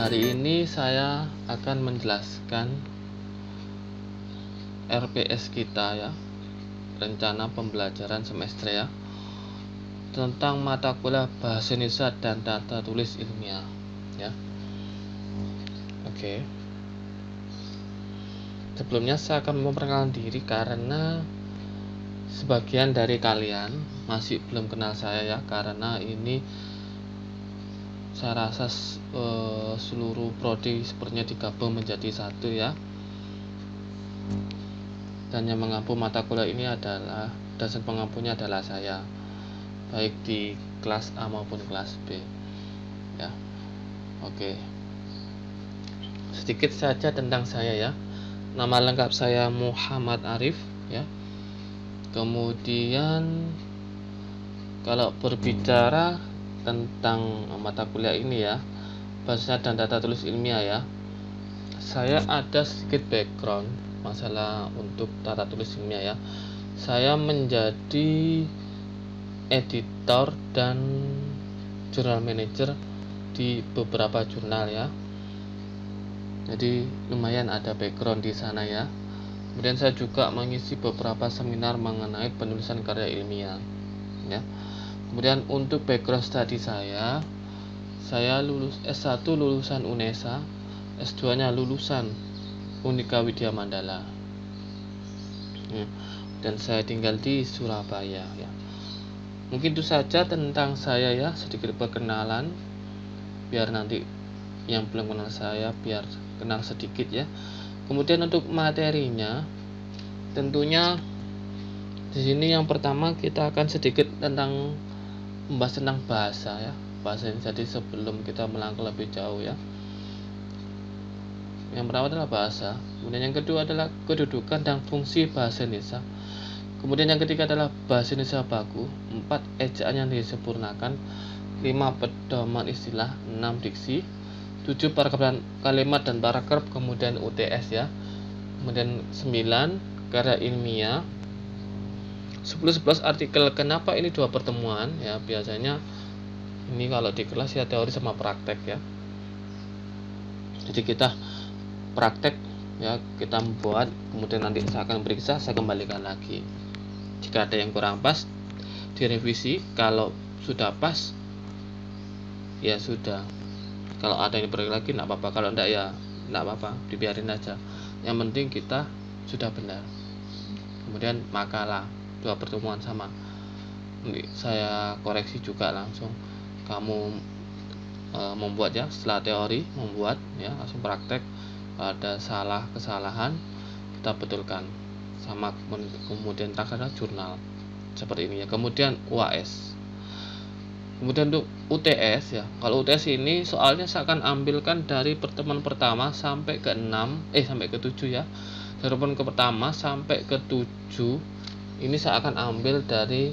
Hari ini saya akan menjelaskan RPS kita ya, rencana pembelajaran semester ya, tentang mata kuliah Bahasa Indonesia dan Tata Tulis Ilmiah ya. Oke. Sebelumnya saya akan memperkenalkan diri karena sebagian dari kalian masih belum kenal saya ya, karena ini saya rasa seluruh prodi sepertinya digabung menjadi satu ya. Dan yang mengampu mata kuliah ini adalah dosen pengampunya adalah saya, baik di kelas A maupun kelas B ya. Oke. Sedikit saja tentang saya ya. Nama lengkap saya Muhammad Arif ya. Kemudian kalau berbicara tentang mata kuliah ini ya, Bahasa dan Tata Tulis Ilmiah ya, saya ada sedikit background masalah untuk tata tulis ilmiah ya. Saya menjadi editor dan jurnal manager di beberapa jurnal ya, jadi lumayan ada background di sana ya. Kemudian saya juga mengisi beberapa seminar mengenai penulisan karya ilmiah ya. Kemudian untuk background study saya lulus S1 lulusan UNESA, S2 nya lulusan Unika Widya Mandala dan saya tinggal di Surabaya ya. Mungkin itu saja tentang saya ya, sedikit perkenalan biar nanti yang belum kenal saya biar kenal sedikit ya. Kemudian untuk materinya tentunya di sini yang pertama kita akan sedikit membahas tentang bahasa ya, bahasa ini. Jadi sebelum kita melangkah lebih jauh ya, yang pertama adalah bahasa, kemudian yang kedua adalah kedudukan dan fungsi bahasa Indonesia, kemudian yang ketiga adalah bahasa Indonesia baku, 4 ejaan yang disempurnakan, 5 pedoman istilah, 6 diksi, 7 paragraf kalimat dan paragraf, kemudian UTS ya, kemudian 9 karya ilmiah, 10-11 artikel. Kenapa ini 2 pertemuan ya? Biasanya ini kalau di kelas ya teori sama praktek ya, jadi kita praktek ya, kita membuat, kemudian nanti saya akan periksa, saya kembalikan lagi. Jika ada yang kurang pas direvisi, kalau sudah pas ya sudah, kalau ada yang diperbaiki lagi enggak apa-apa, kalau enggak ya enggak apa-apa, dibiarin aja, yang penting kita sudah benar. Kemudian makalah 2 pertemuan sama, saya koreksi juga langsung, kamu membuat ya, setelah teori membuat ya, langsung praktek, ada salah kesalahan kita betulkan sama. Kemudian terakhir adalah jurnal seperti ini ya. Kemudian UAS, kemudian untuk UTS ya. Kalau UTS ini soalnya saya akan ambilkan dari pertemuan pertama sampai ke 7 ya, dari pertemuan pertama sampai ke 7 ini saya akan ambil dari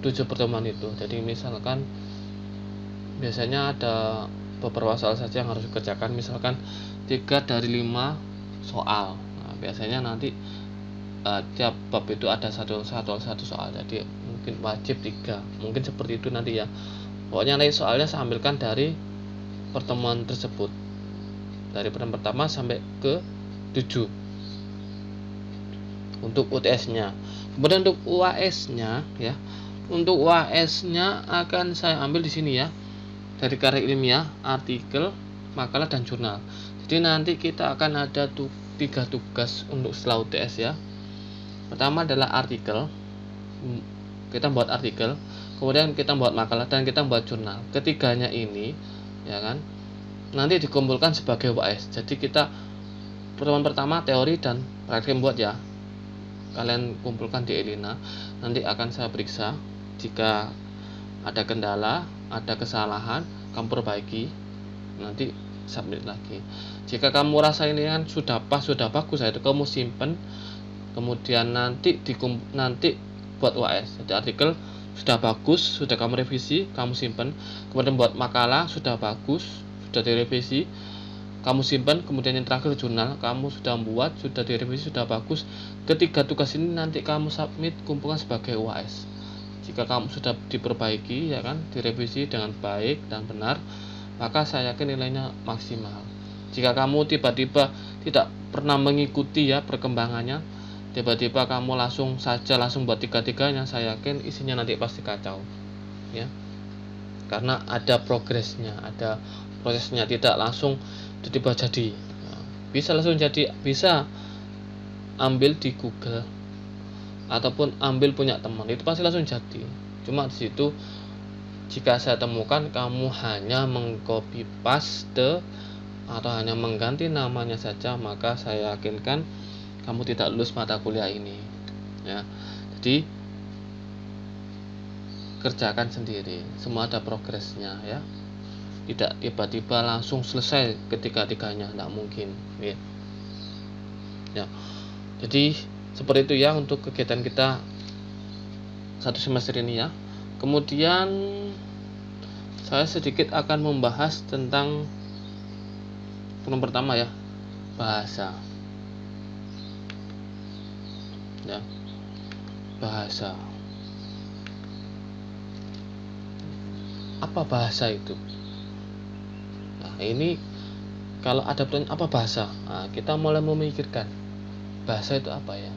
7 pertemuan itu. Jadi misalkan biasanya ada beberapa soal saja yang harus dikerjakan, misalkan 3 dari 5 soal. Nah, biasanya nanti tiap bab itu ada satu soal, jadi mungkin wajib 3, mungkin seperti itu nanti ya. Pokoknya nanti soalnya saya ambilkan dari pertemuan tersebut, dari pertemuan pertama sampai ke 7 untuk UTS nya. Kemudian untuk UAS nya ya, untuk UAS nya akan saya ambil di sini ya, dari karya ilmiah, artikel, makalah, dan jurnal. Jadi nanti kita akan ada 3 tugas untuk setelah UTS ya. Pertama adalah artikel, kita buat artikel, kemudian kita buat makalah, dan kita buat jurnal. Ketiganya ini ya kan nanti dikumpulkan sebagai UAS. Jadi kita pertemuan pertama teori dan praktik buat ya, kalian kumpulkan di Elina, nanti akan saya periksa. Jika ada kendala, ada kesalahan, kamu perbaiki, nanti submit lagi. Jika kamu rasa ini kan sudah pas, sudah bagus, itu kamu simpen, kemudian nanti buat UAS. Jadi artikel sudah bagus, sudah kamu revisi, kamu simpen. Kemudian buat makalah sudah bagus, sudah direvisi, kamu simpan. Kemudian yang terakhir jurnal, kamu sudah buat, sudah direvisi, sudah bagus. Ketiga tugas ini nanti kamu submit, kumpulkan sebagai UAS. Jika kamu sudah diperbaiki ya kan, direvisi dengan baik dan benar, maka saya yakin nilainya maksimal. Jika kamu tiba-tiba tidak pernah mengikuti ya perkembangannya, tiba-tiba kamu langsung buat tiga-tiganya, saya yakin isinya nanti pasti kacau ya, karena ada progresnya, ada prosesnya, tidak langsung tiba-tiba jadi. Bisa langsung jadi, bisa ambil di Google ataupun ambil punya teman, itu pasti langsung jadi. Cuma di situ jika saya temukan kamu hanya mengcopy paste atau hanya mengganti namanya saja, maka saya yakinkan kamu tidak lulus mata kuliah ini ya. Jadi kerjakan sendiri, semua ada progresnya ya, tidak tiba-tiba langsung selesai ketika-tiganya, tidak mungkin ya. Jadi seperti itu ya untuk kegiatan kita satu semester ini ya. Kemudian saya sedikit akan membahas tentang yang pertama ya, bahasa ya. Bahasa, apa bahasa itu? Nah ini kalau ada pertanyaan apa bahasa, nah, kita mulai memikirkan bahasa itu apa ya.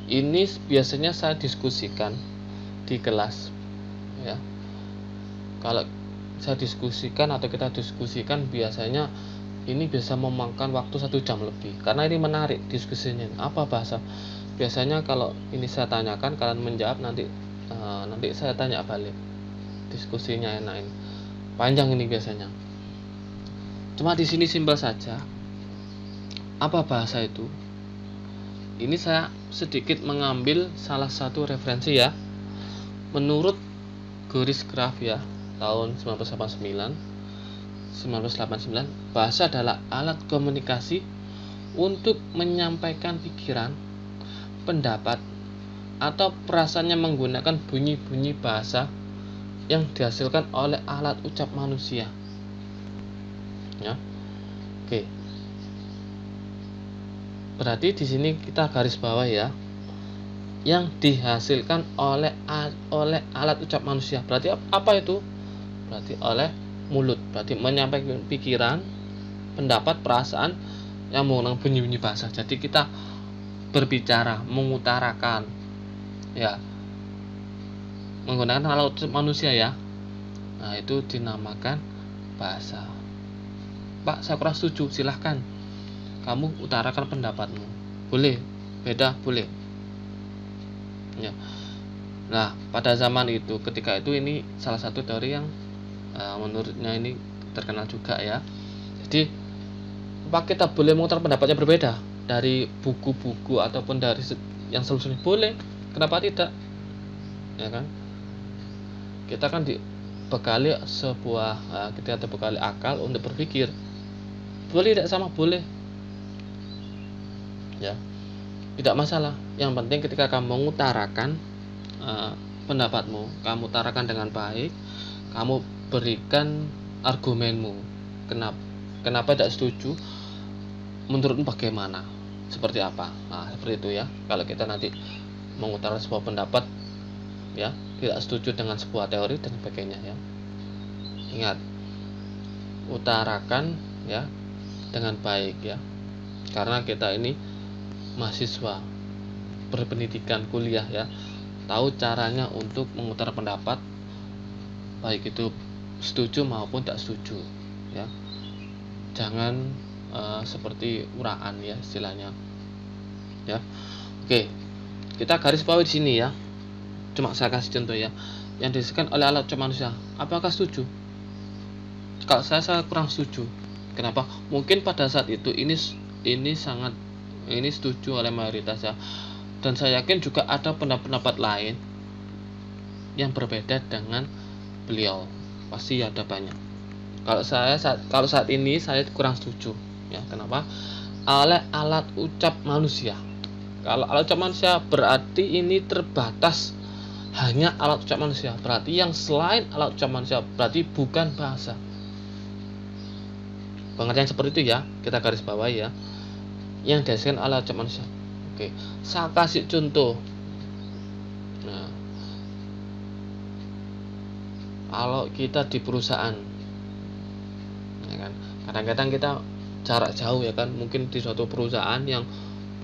Ini biasanya saya diskusikan di kelas ya. Kalau saya diskusikan atau kita diskusikan, biasanya ini bisa memakan waktu 1 jam lebih, karena ini menarik diskusinya. Apa bahasa? Biasanya kalau ini saya tanyakan, kalian menjawab, nanti saya tanya balik, diskusinya enak ini, panjang ini biasanya. Cuma di sini simpel saja. Apa bahasa itu? Ini saya sedikit mengambil salah satu referensi ya. Menurut Goris Graf ya, tahun 1989, bahasa adalah alat komunikasi untuk menyampaikan pikiran, pendapat, atau perasaannya menggunakan bunyi-bunyi bahasa yang dihasilkan oleh alat ucap manusia ya. Oke. Berarti di sini kita garis bawah ya, yang dihasilkan oleh alat ucap manusia. Berarti apa itu? Berarti oleh mulut. Berarti menyampaikan pikiran, pendapat, perasaan yang menggunakan bunyi-bunyi bahasa. Jadi kita berbicara, mengutarakan ya, menggunakan alat ucap manusia ya. Nah itu dinamakan bahasa. Pak, saya kurang setuju, silahkan kamu utarakan pendapatmu. Boleh, beda boleh ya. Nah pada zaman itu, ketika itu, ini salah satu teori yang menurutnya ini terkenal juga ya. Jadi apa kita boleh mengutarakan pendapatnya berbeda dari buku-buku ataupun dari yang sebelumnya? Boleh, kenapa tidak ya kan. Kita kan dibekali sebuah kita dibekali akal untuk berpikir. Boleh tidak sama? Boleh ya, tidak masalah. Yang penting ketika kamu mengutarakan pendapatmu, kamu utarakan dengan baik, kamu berikan argumenmu. Kenapa tidak setuju, menurutmu bagaimana, seperti apa. Nah seperti itu ya. Kalau kita nanti mengutarakan sebuah pendapat ya, tidak setuju dengan sebuah teori dan sebagainya ya, ingat, utarakan ya dengan baik ya, karena kita ini mahasiswa berpendidikan kuliah ya, tahu caranya untuk mengutarakan pendapat, baik itu setuju maupun tak setuju ya. Jangan seperti uraan ya istilahnya ya. Oke, kita garis bawah di sini ya. Cuma saya kasih contoh ya, yang dihasilkan oleh alat ucap manusia. Apakah setuju? Kalau saya kurang setuju. Kenapa? Mungkin pada saat itu ini setuju oleh mayoritas ya, dan saya yakin juga ada pendapat lain yang berbeda dengan beliau, pasti ada banyak. Kalau saat ini saya kurang setuju ya. Kenapa? Oleh alat ucap manusia. Kalau alat ucap manusia berarti ini terbatas hanya alat ucap manusia, berarti yang selain alat ucap manusia berarti bukan bahasa. Pengertian seperti itu ya, kita garis bawah ya, yang dihasilkan alat ucap manusia. Oke, saya kasih contoh. Nah, kalau kita di perusahaan, ya kan, kadang-kadang kita jarak jauh, ya kan, mungkin di suatu perusahaan yang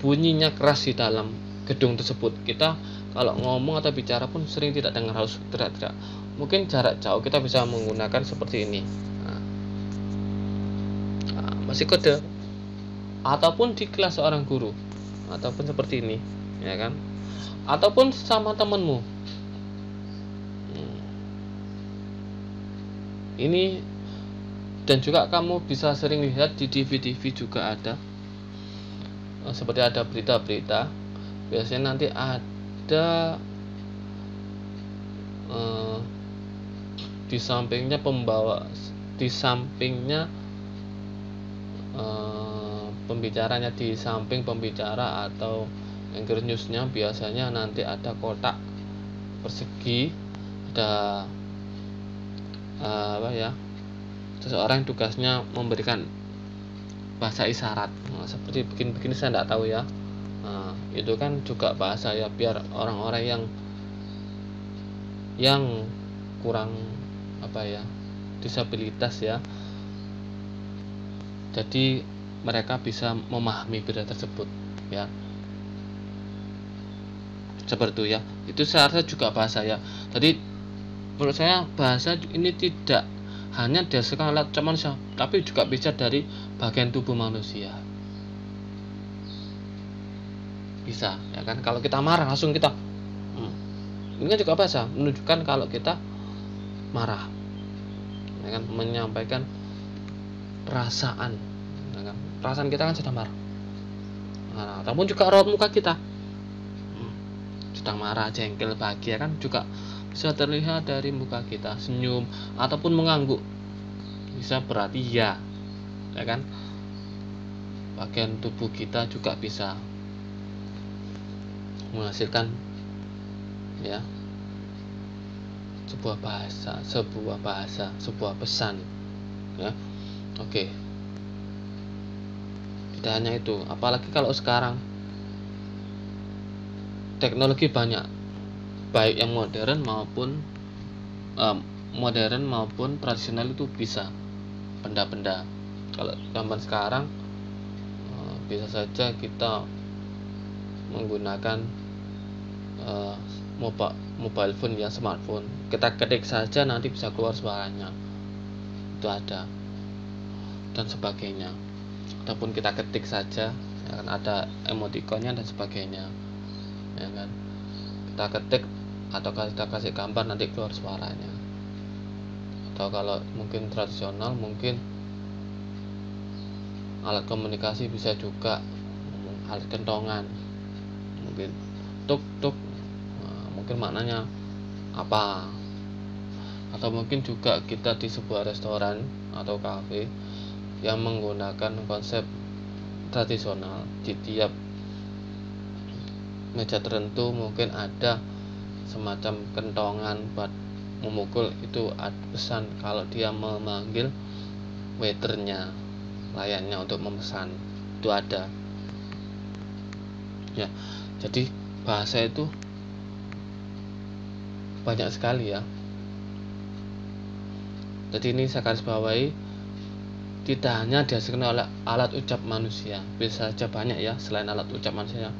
bunyinya keras di dalam gedung tersebut, kita kalau ngomong atau bicara pun sering tidak dengar, harus teriak-teriak. Mungkin jarak jauh kita bisa menggunakan seperti ini. Masih kode, ataupun di kelas seorang guru, ataupun seperti ini, ya kan, ataupun sama temanmu. Ini, dan juga kamu bisa sering lihat di TV-TV juga ada, seperti ada berita-berita, biasanya nanti ada di sampingnya pembicaranya, di samping pembicara atau anchor newsnya biasanya nanti ada kotak persegi, ada seseorang yang tugasnya memberikan bahasa isyarat. Seperti begini saya tidak tahu ya. Itu kan juga bahasa ya, biar orang-orang yang kurang disabilitas ya, jadi mereka bisa memahami berita tersebut ya, seperti itu ya. Itu saya rasa juga bahasa ya. Jadi menurut saya bahasa ini tidak hanya berdasarkan alat ucap manusia, tapi juga bisa dari bagian tubuh manusia. Bisa, ya kan? Kalau kita marah langsung kita ini kan juga bahasa, menunjukkan kalau kita marah, ya kan? Menyampaikan perasaan, ya kan? Perasaan kita kan sedang marah. Ataupun juga raut muka kita sedang marah, jengkel, bahagia, kan juga bisa terlihat dari muka kita. Senyum ataupun mengangguk bisa berarti ya kan? Bagian tubuh kita juga bisa menghasilkan ya sebuah bahasa, sebuah pesan ya. Oke. Tidak hanya itu, apalagi kalau sekarang teknologi banyak, baik yang modern maupun tradisional, itu bisa benda-benda. Kalau zaman sekarang bisa saja kita menggunakan mobile phone ya, smartphone. Kita ketik saja nanti bisa keluar suaranya, itu ada, dan sebagainya. Ataupun kita ketik saja, ya kan, ada emoticonnya dan sebagainya, ya kan. Kita ketik atau kita kasih gambar nanti keluar suaranya. Atau kalau mungkin tradisional, mungkin alat komunikasi bisa juga alat kentongan, mungkin tuk tuk, mungkin maknanya apa. Atau mungkin juga kita di sebuah restoran atau kafe yang menggunakan konsep tradisional, di tiap meja tertentu mungkin ada semacam kentongan buat memukul, itu ada pesan kalau dia memanggil waiternya, layannya untuk memesan, itu ada ya. Jadi bahasa itu banyak sekali ya. Jadi ini saya garis bawahi, tidak hanya dihasilkan oleh alat ucap manusia, bisa saja banyak ya selain alat ucap manusia,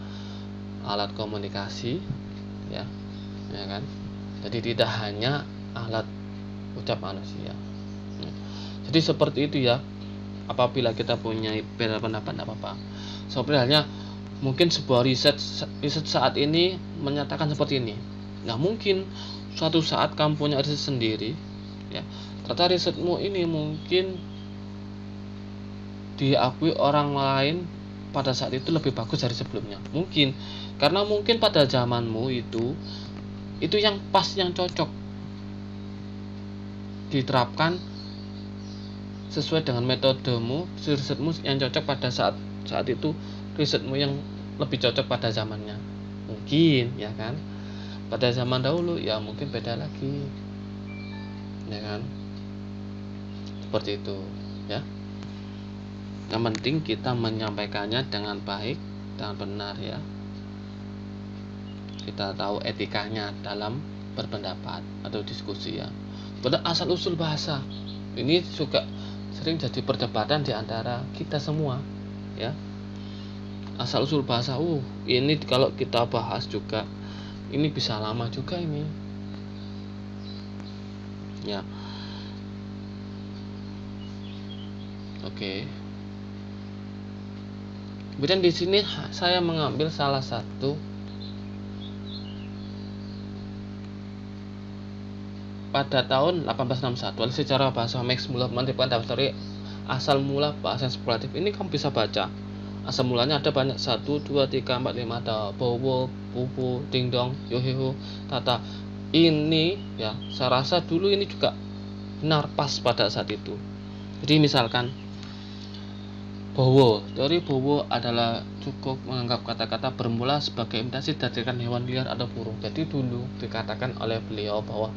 alat komunikasi ya kan. Jadi tidak hanya alat ucap manusia. Jadi seperti itu ya. Apabila kita punya beda pendapat, tidak apa-apa. Seperti halnya mungkin sebuah riset saat ini menyatakan seperti ini. Nah, mungkin suatu saat kamu punya riset sendiri ya, ternyata risetmu ini mungkin diakui orang lain pada saat itu lebih bagus dari sebelumnya. Mungkin karena mungkin pada zamanmu itu yang pas, yang cocok diterapkan sesuai dengan metodemu, risetmu yang cocok pada saat itu, risetmu yang lebih cocok pada zamannya. Mungkin ya kan. Pada zaman dahulu ya mungkin beda lagi, ya kan. Seperti itu ya. Yang penting kita menyampaikannya dengan baik dan benar ya. Kita tahu etikanya dalam berpendapat atau diskusi ya. Kemudian asal usul bahasa ini juga sering jadi perdebatan di antara kita semua, ya. Asal usul bahasa, ini kalau kita bahas juga ini bisa lama juga ini, ya. Oke. Kemudian di sini saya mengambil salah satu pada tahun 1861 oleh sejarah bahasa Max Muller menerbitkan daftar asal mula bahasa spekulatif. Ini kamu bisa baca. Asal mulanya ada banyak, 1, 2, 3, 4, 5, ada bowo, pupu, dingdong, yoheho, tata. Ini ya, saya rasa dulu ini juga benar pas pada saat itu. Jadi misalkan bowo, teori bowo adalah cukup menganggap kata-kata bermula sebagai imitasi dari hewan liar atau burung. Jadi dulu dikatakan oleh beliau bahwa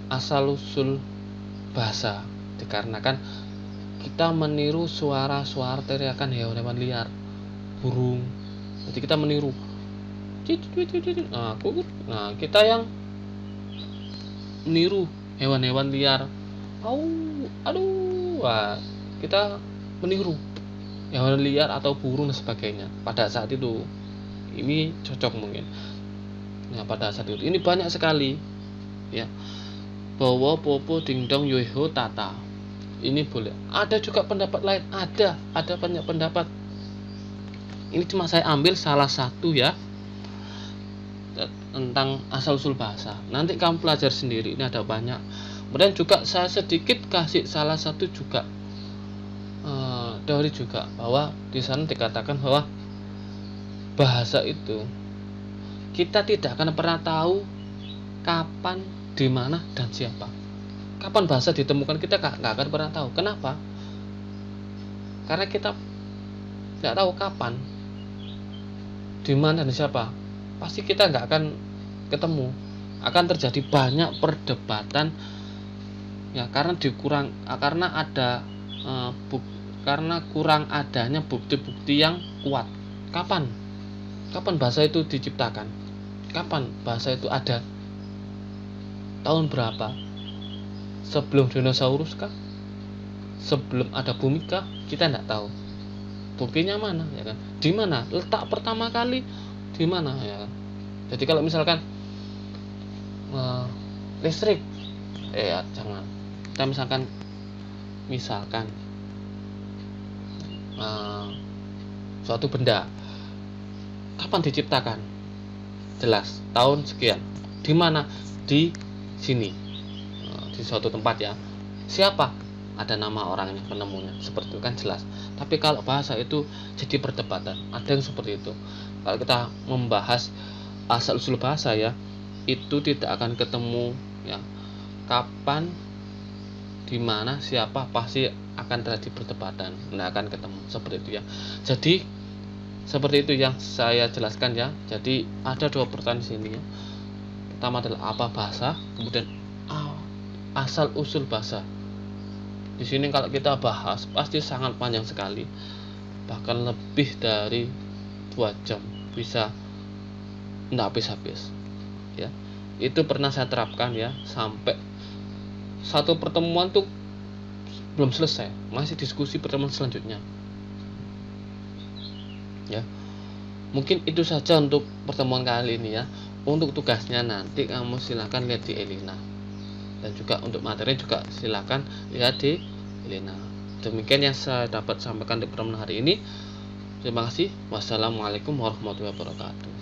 asal usul bahasa dikarenakan kita meniru suara-suara teriakan hewan-hewan liar, burung. Jadi kita meniru. Nah, kita yang meniru hewan-hewan liar. Wah, kita meniru hewan liar atau burung dan sebagainya. Pada saat itu ini cocok mungkin. Nah, pada saat itu ini banyak sekali, ya. Bowo, popo, dingdong, yoho, tata. Ini boleh. Ada juga pendapat lain. Ada banyak pendapat. Ini cuma saya ambil salah satu, ya, tentang asal usul bahasa. Nanti kamu pelajar sendiri. Ini ada banyak. Kemudian juga saya sedikit kasih salah satu juga teori juga, bahwa di sana dikatakan bahwa bahasa itu kita tidak akan pernah tahu kapan, di mana, dan siapa. Kapan bahasa ditemukan kita nggak akan pernah tahu. Kenapa? Karena kita nggak tahu kapan, di mana, dan siapa. Pasti kita nggak akan ketemu. Akan terjadi banyak perdebatan, ya, karena kurang adanya bukti-bukti yang kuat. Kapan bahasa itu diciptakan? Kapan bahasa itu ada? Tahun berapa? Sebelum dinosaurus kah? Sebelum ada bumi kah? Kita tidak tahu. Buktinya mana, ya kan? Di mana letak pertama kali? Di mana, ya kan? Jadi kalau misalkan listrik, jangan. Kita misalkan suatu benda kapan diciptakan? Jelas, tahun sekian. Di mana? Di sini, di suatu tempat, ya. Siapa? Ada nama orangnya, penemunya, seperti itu kan jelas. Tapi kalau bahasa itu jadi perdebatan. Ada yang seperti itu. Kalau kita membahas asal usul bahasa, ya, itu tidak akan ketemu, ya. Kapan, di mana, siapa, pasti akan terjadi perdebatan, tidak akan ketemu, seperti itu, ya. Jadi seperti itu yang saya jelaskan, ya. Jadi ada dua pertanyaan di sini, ya. Pertama adalah apa bahasa, kemudian asal usul bahasa. Di sini kalau kita bahas pasti sangat panjang sekali, bahkan lebih dari 2 jam, bisa tidak habis-habis, ya. Itu pernah saya terapkan, ya, sampai satu pertemuan tuh belum selesai, masih diskusi pertemuan selanjutnya, ya. Mungkin itu saja untuk pertemuan kali ini, ya. Untuk tugasnya nanti kamu silahkan lihat di Elina, dan juga untuk materi juga silahkan lihat di Elina. Demikian yang saya dapat sampaikan di pertemuan hari ini. Terima kasih. Wassalamualaikum warahmatullahi wabarakatuh.